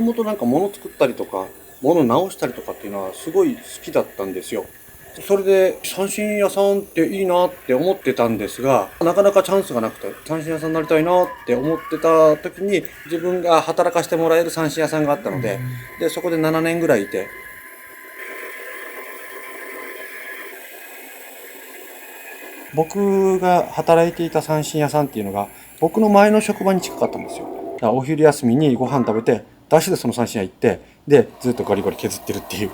ともとなんか物作ったりとか、物直したりとかっていうのはすごい好きだったんですよ。それで三振屋さんっていいなって思ってたんですが、なかなかチャンスがなくて、三振屋さんになりたいなって思ってた時に、自分が働かせてもらえる三振屋さんがあったので、そこで7年ぐらいいて、僕が働いていた三振屋さんっていうのが、僕の前の職場に近かったんですよ。だからお昼休みにご飯食べて、ダッシュでその三振屋行って、で、ずっとガリガリ削ってるっていう。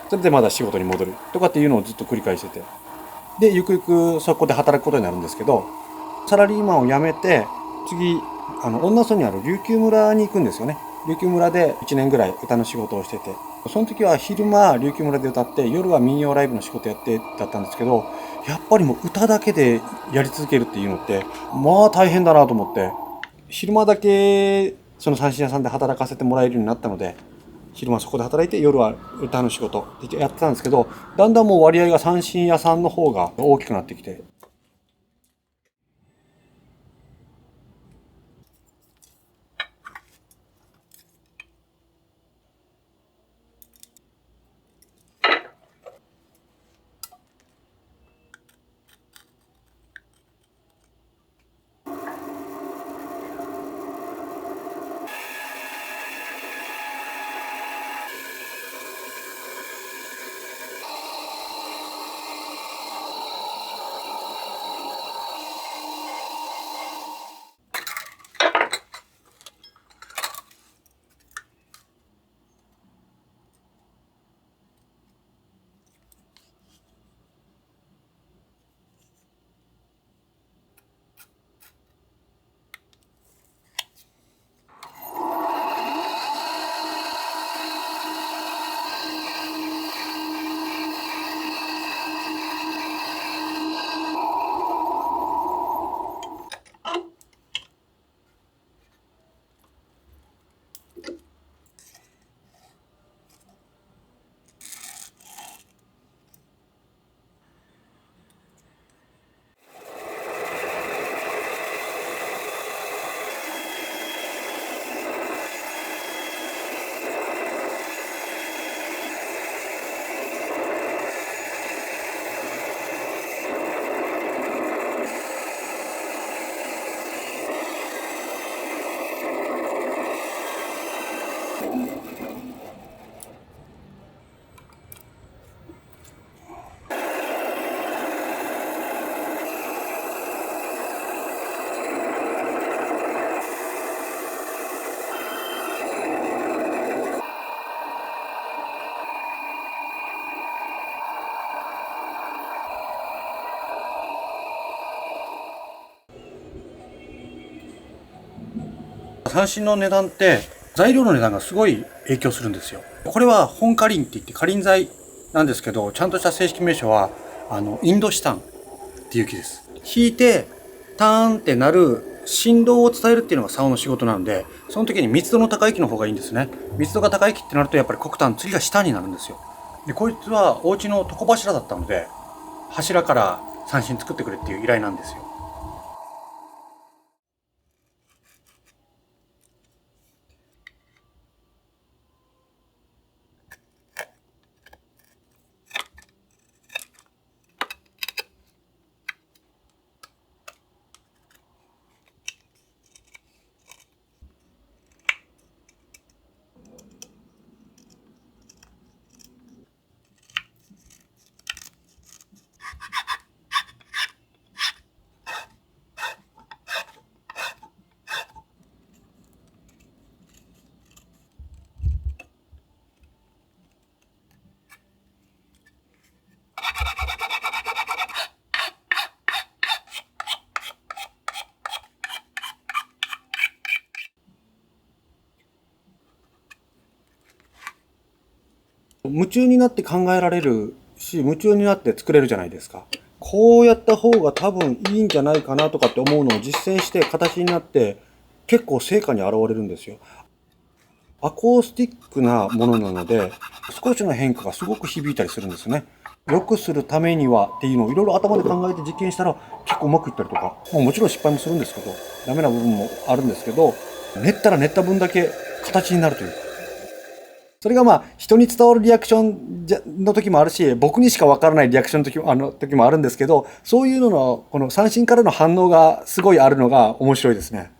それでまだ仕事に戻るとかっていうのをずっと繰り返してて。で、ゆくゆくそこで働くことになるんですけど、サラリーマンを辞めて、次、恩納村にある琉球村に行くんですよね。琉球村で1年ぐらい歌の仕事をしてて、その時は昼間琉球村で歌って、夜は民謡ライブの仕事やってだったんですけど、やっぱりもう歌だけでやり続けるっていうのって、まあ大変だなと思って、昼間だけその三振屋さんで働かせてもらえるようになったので、昼間そこで働いて夜は歌の仕事ってやってたんですけど、だんだんもう割合が三振屋さんの方が大きくなってきて、三振の値段って材料の値段がすごい影響するんですよ。これは本花輪って言って花輪材なんですけど、ちゃんとした正式名称はインドシタンっていう木です。弾いてターンってなる振動を伝えるっていうのが竿の仕事なので、その時に密度の高い木の方がいいんですね。密度が高い木ってなるとやっぱり黒炭、次が下になるんですよ。でこいつはお家の床柱だったので、柱から三振作ってくれっていう依頼なんですよ。夢中になって考えられるし、夢中になって作れるじゃないですか。こうやった方が多分いいんじゃないかなとかって思うのを実践して形になって結構成果に現れるんですよ。アコースティックなものなので少しの変化がすごく響いたりするんですね。良くするためにはっていうのをいろいろ頭で考えて実験したら結構うまくいったりとか、もちろん失敗もするんですけど、ダメな部分もあるんですけど、練ったら練った分だけ形になるという。それがまあ人に伝わるリアクションの時もあるし、僕にしかわからないリアクションの時もあるんですけど、そういうののこの三振からの反応がすごいあるのが面白いですね。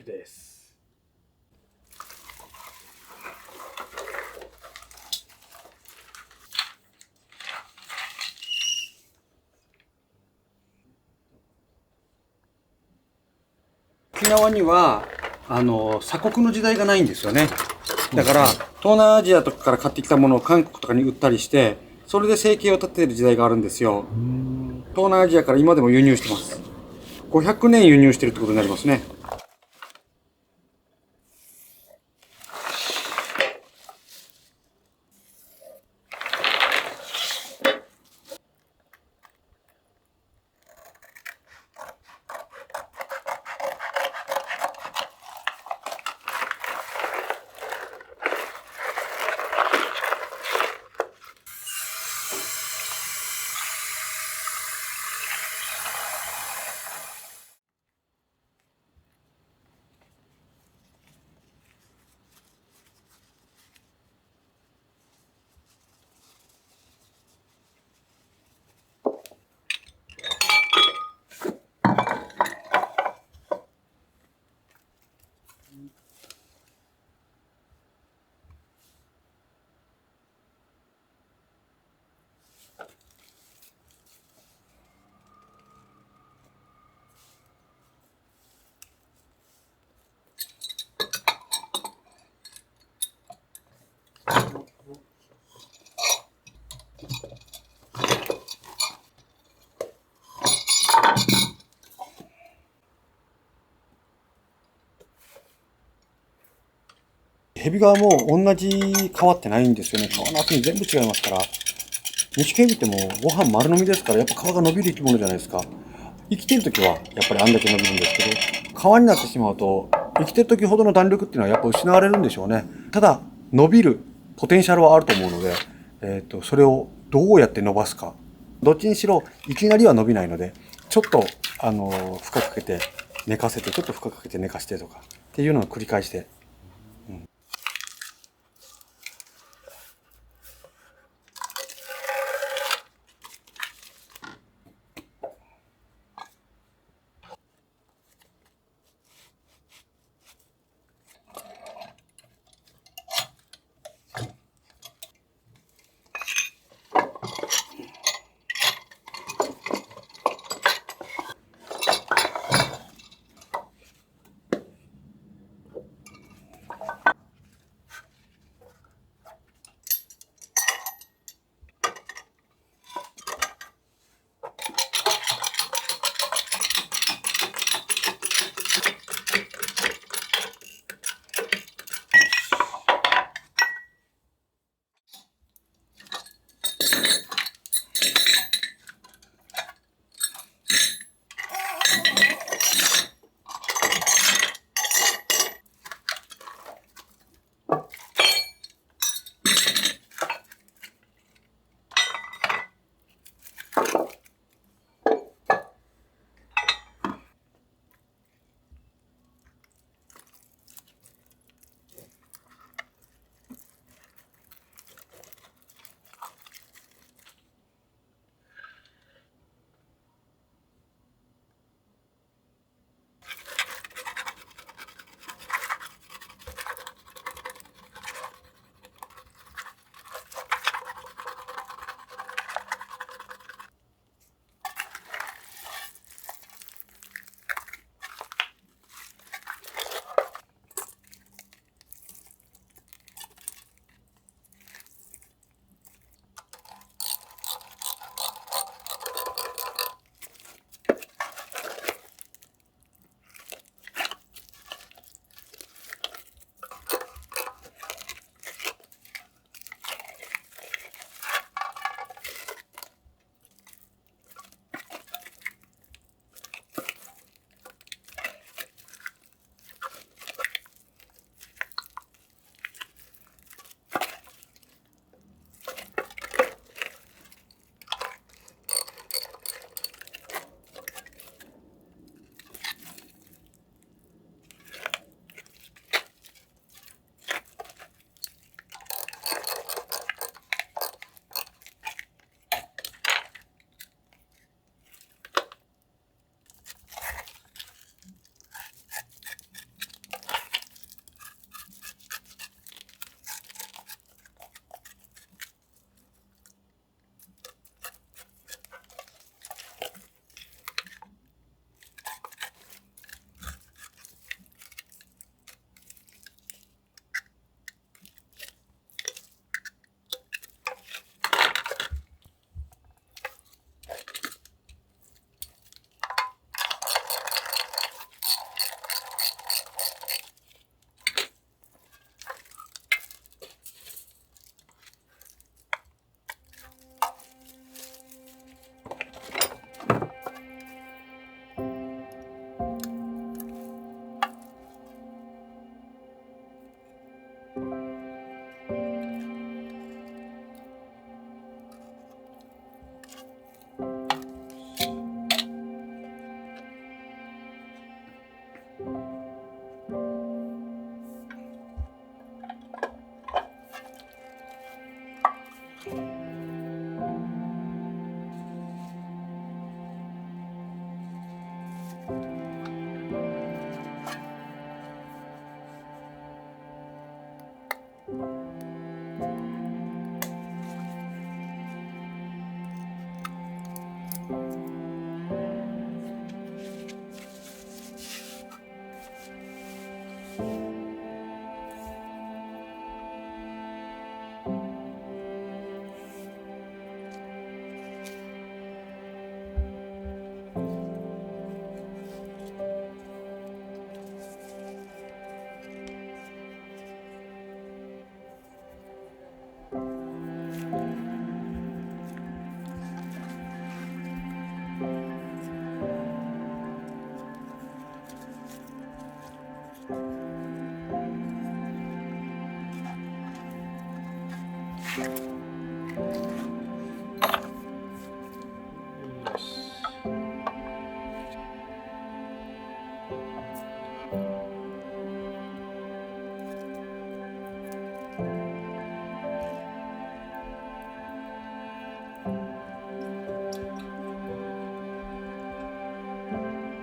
です。沖縄には鎖国の時代がないんですよね。だから東南アジアとかから買ってきたものを韓国とかに売ったりして、それで生計を立てている時代があるんですよ。東南アジアから今でも輸入してます。500年輸入してるってことになりますね。ヘビ側も同じ変わってないんですよね。皮の厚み全部違いますから。ニシキヘビってもうご飯丸飲みですから、やっぱ皮が伸びる生き物じゃないですか。生きてる時はやっぱりあんだけ伸びるんですけど、皮になってしまうと、生きてる時ほどの弾力っていうのはやっぱ失われるんでしょうね。ただ、伸びるポテンシャルはあると思うので、それをどうやって伸ばすか。どっちにしろ、いきなりは伸びないので、ちょっと、負荷かけて寝かせて、ちょっと負荷かけて寝かしてとか、っていうのを繰り返して、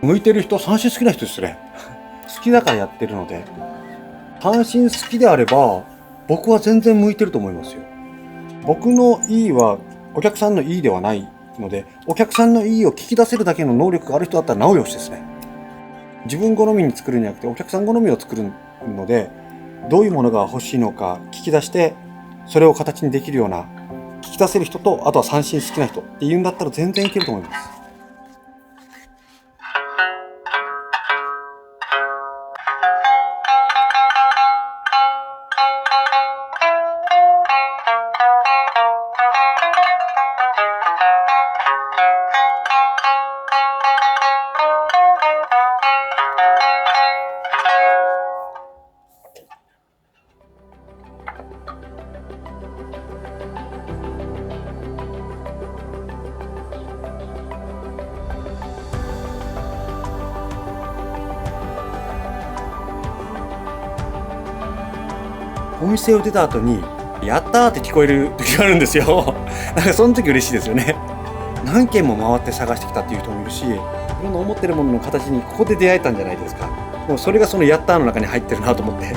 向いてる人、三振好きな人ですね。好きだからやってるので、三振好きであれば僕は全然向いてると思いますよ。僕のいいはお客さんのいいではないので、お客さんのいいを聞き出せるだけの能力がある人だったらなおよしですね。自分好みに作るんじゃなくてお客さん好みを作るので、どういうものが欲しいのか聞き出してそれを形にできるような、聞き出せる人と、あとは三振好きな人っていうんだったら全然いけると思います。お店を出た後にやったーって聞こえる時があるんですよ。なんかその時嬉しいですよね。何軒も回って探してきたっていう人もいるし、いろんな思ってるものの形にここで出会えたんじゃないですか。でもそれがそのやったーの中に入ってるなと思って。